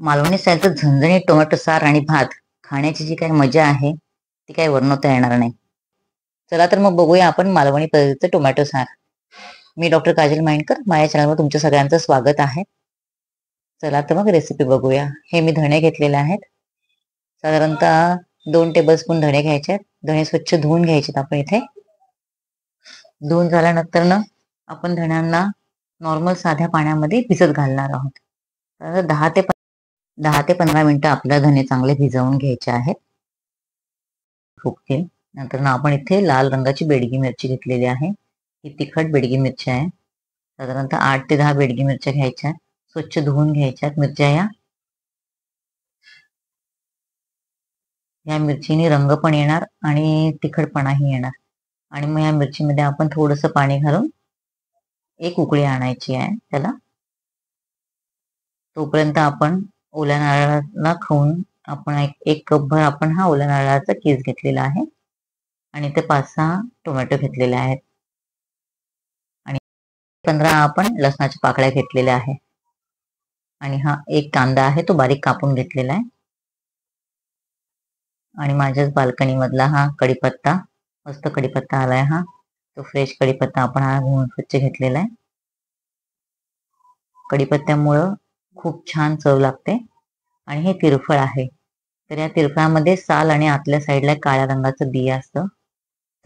मालवणी स्टाईलचं झणझणीत टोमॅटो सार आणि भात खाण्याची जी काही मजा आहे ती काही वर्णवता येणार नाही. चला तर मग बघूया आपण मालवणी पद्धतीचं टोमॅटो सार. मी डॉक्टर काजल माइंडकर, माझ्या चॅनलवर तुमच्या सगळ्यांचं स्वागत आहे. चला तर मग रेसिपी बघूया. हे मी धणे घेतलेले आहेत. साधारणतः 2 टेबलस्पून धणे घ्यायचे आहेत. धणे स्वच्छ धुवून घ्यायचे आपण इथे. धुवून झाल्यानंतर ना आपण धण्यांना नॉर्मल साध्या पाण्यामध्ये भिजत घालणार आहोत. तर 10 ते 15 मिनिटं आपल्याला धणे चांगले भिजवून घ्यायचे आहेत. फुगतील. नंतर ना आपण इथे लाल रंगाची बेडगी मिरची घेतलेली आहे. ही तिखट बेडगी मिरची आहे. साधारणतः 8 ते 10 बेडगी मिरच्या घ्यायच्या. स्वच्छ धुवून घ्यायच्या मिरच्या. या मिरचीने रंग पण येणार आणि तिखटपणाही येणार. आणि मग या मिरचीमध्ये आपण थोडंसं पाणी घालून एक उकळी आणायची आहे त्याला. तोपर्यंत आपण ओल्या नारळाला खाऊन आपण एक कपभर आपण हा ओल्या नारळाचा कीस घेतलेला आहे आणि ते 5-6 टोमॅटो घेतलेले आहेत आणि 15 आपण लसणाच्या पाकळ्या घेतलेल्या आहे आणि हा एक कांदा आहे तो बारीक कापून घेतलेला आहे. आणि माझ्याच बाल्कनी मधला हा कढीपत्ता, मस्त कढीपत्ता आलाय हा. तो फ्रेश कढीपत्ता आपण हा धुवून स्वच्छ घेतलेला आहे. कढीपत्त्यामुळं खूप छान चव लागते आणि हे तिरफळ आहे. तर या तिरफळामध्ये साल आणि आतल्या साईडला काळ्या रंगाचं बी असतं.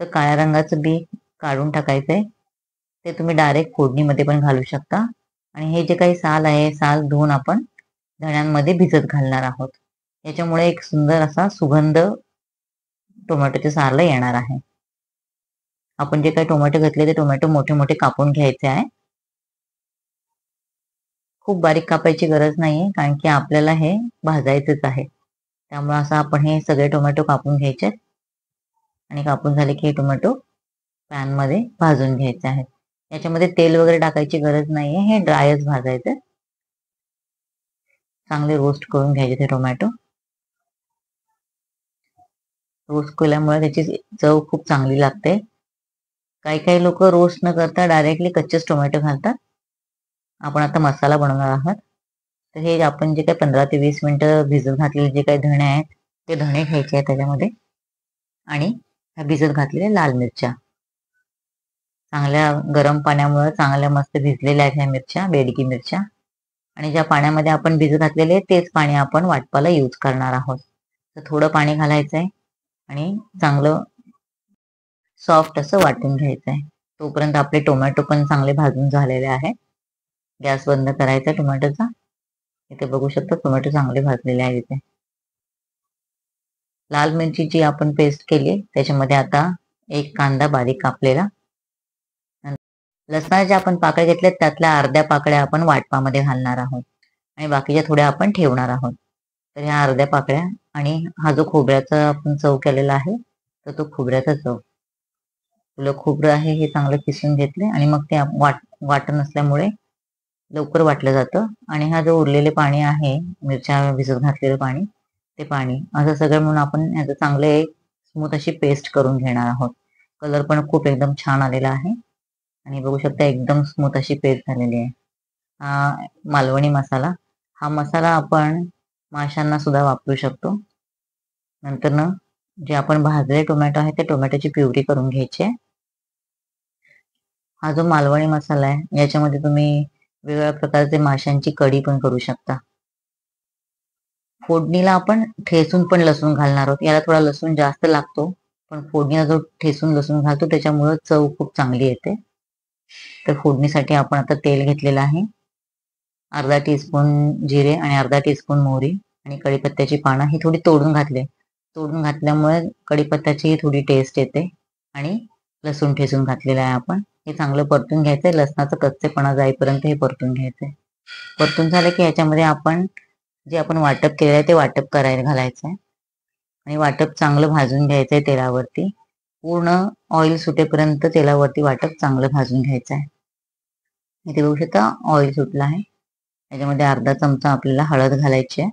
तर काळ्या रंगाचं बी काढून टाकायचंय. ते तुम्ही डायरेक्ट फोडणीमध्ये पण घालू शकता. आणि हे जे काही साल आहे, साल धुवून आपण धण्यांमध्ये भिजत घालणार आहोत. याच्यामुळे एक सुंदर असा सुगंध टोमॅटोच्या सारला येणार आहे. आपण जे काही टोमॅटो घेतले ते टोमॅटो मोठे मोठे कापून घ्यायचे आहे. खूप बारीक कापायची गरज नाहीये, कारण की आपल्याला हे भाजायचंच आहे. त्यामुळे असं आपण हे सगळे टोमॅटो कापून घ्यायचे आणि कापून झाले की हे टोमॅटो पॅन मध्ये भाजून घ्यायचे आहेत. याच्यामध्ये तेल वगैरे टाकायची गरज नाहीये, हे ड्रायच भाजायचे. चांगले रोस्ट करून घ्यायचे ते टोमॅटो. रोस्ट केल्यामुळे त्याची चव खूप चांगली लागते. काही काही लोक रोस्ट न करता डायरेक्टली कच्चेच टोमॅटो घालतात. आपण आता मसाला बनवणार आहोत. तर हे आपण जे काही 15 ते 20 मिनिटं भिजत घातलेले जे काही धणे आहेत ते धणे घ्यायचे आहेत त्याच्यामध्ये. आणि ह्या भिजत घातलेल्या लाल मिरच्या चांगल्या गरम पाण्यामुळे चांगल्या मस्त भिजलेल्या आहेत ह्या मिरच्या, बेडगी मिरच्या. आणि ज्या पाण्यामध्ये आपण भिजत घातलेले तेच पाणी आपण वाटपाला यूज करणार आहोत. तर थोडं पाणी घालायचं आहे आणि चांगलं सॉफ्ट असं वाटून घ्यायचं आहे. तोपर्यंत आपले टोमॅटो पण चांगले भाजून झालेले आहे. गॅस बंद करायचा टोमॅटोचा. इथे बघू शकता टोमॅटो चांगले भाजलेले आहेत. इथे लाल मिरची जी आपण पेस्ट केली त्याच्यामध्ये आता एक कांदा बारीक कापलेला, लसणाच्या आपण पाकळ्या घेतल्यात त्यातल्या अर्ध्या पाकळ्या आपण वाटपामध्ये घालणार आहोत आणि बाकीच्या थोड्या आपण ठेवणार आहोत. तर ह्या अर्ध्या पाकळ्या आणि हा जो खोबऱ्याचा आपण चव केलेला आहे तर तो खोबऱ्याचा चव, फुलं खोबरं आहे हे चांगलं किसून घेतले आणि मग ते वाटण नसल्यामुळे लवकर वाटलं जातं. आणि हा जो उरलेले पाणी आहे मिरच्या भिजत घातलेलं पाणी, ते पाणी असं सगळं म्हणून आपण याचं चांगले एक स्मूथ अशी पेस्ट करून घेणार आहोत. कलर पण खूप एकदम छान आलेला आहे आणि बघू शकता एकदम स्मूथ अशी पेस्ट झालेली आहे. हा मालवणी मसाला, हा मसाला आपण माशांना सुद्धा वापरू शकतो. नंतर ना जे आपण भाजलेले टोमॅटो आहे त्या टोमॅटोची प्युरी करून घ्यायची आहे. हा जो मालवणी मसाला आहे याच्यामध्ये तुम्ही वेगवेगळ्या प्रकारचे माशांची कढी पण करू शकता. फोडणीला आपण ठेचून पण लसूण घालणार आहोत. याला थोडा लसूण जास्त लागतो, पण फोडणीला जो ठेचून लसूण घालतो त्याच्यामुळे चव खूप चांगली येते. तर फोडणीसाठी आपण आता तेल घेतलेलं आहे. अर्धा टीस्पून जिरे आणि अर्धा टीस्पून मोहरी आणि कढीपत्त्याची पानं ही थोडी तोडून घातले. तोडून घातल्यामुळे कढीपत्त्याची थोडी टेस्ट येते. आणि लसूण ठेचून घातलेलं आहे आपण. हे चांगलं परतून घ्यायचंय. लसणाचं कच्चेपणा जाईपर्यंत हे परतून घ्यायचंय. परतून झालं की याच्यामध्ये आपण जे आपण वाटप केलेलं आहे ते वाटप करायला घालायचं आहे आणि वाटप चांगलं भाजून घ्यायचंय तेलावरती. पूर्ण ऑइल सुटेपर्यंत तेलावरती वाटप चांगलं भाजून घ्यायचं आहे. इथे बघू शकता ऑइल सुटलं आहे. याच्यामध्ये अर्धा चमचा आपल्याला हळद घालायची आहे.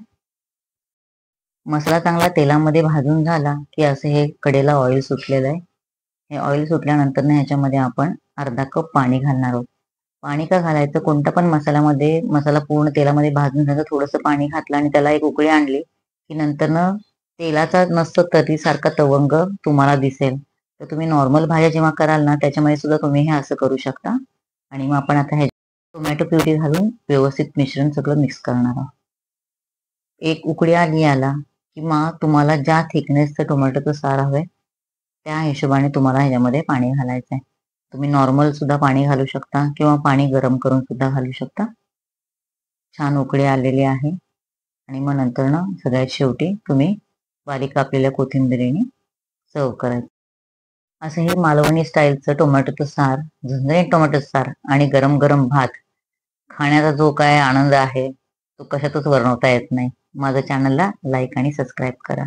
मसाला चांगला तेलामध्ये भाजून झाला की असं हे कडेला ऑइल सुटलेलं आहे. हे ऑइल सुटल्यानंतर ना ह्याच्यामध्ये आपण अर्धा कप पाणी घालणार आहोत. पाणी का घालायचं, कोणता पण मसाल्यामध्ये मसाला पूर्ण तेलामध्ये भाजून झालं, थोडंसं पाणी घातलं आणि त्याला एक उकळी आणली की नंतर ना तेलाचा नसतं तरीसारखा तवंग तुम्हाला दिसेल. तर तुम्ही नॉर्मल भाज्या जेव्हा कराल ना त्याच्यामध्ये सुद्धा तुम्ही हे असं करू शकता. आणि मग आपण आता हे टोमॅटो प्युरी घालून व्यवस्थित मिश्रण सगळं मिक्स करणार आहोत. एक उकळी आली याला किंवा तुम्हाला ज्या थिकनेसचं टोमॅटोचं सार हवंय त्या हिशोबाने तुम्हाला ह्याच्यामध्ये पाणी घालायचं आहे. तुम्ही नॉर्मल सुद्धा पाणी घालू शकता किंवा पाणी गरम करून सुद्धा घालू शकता. छान उकळी आलेली आहे आणि मग नंतर ना सगळ्यात शेवटी तुम्ही बारीक कापलेल्या कोथिंबिरीने सर्व करायचं. असं हे मालवणी स्टाईलचं टोमॅटोचं सार, झणझणीत टोमॅटोचं सार आणि गरम गरम भात खाण्याचा जो काय आनंद आहे तो कशातच वर्णवता येत नाही. माझ्या चॅनलला लाईक आणि सबस्क्राईब करा.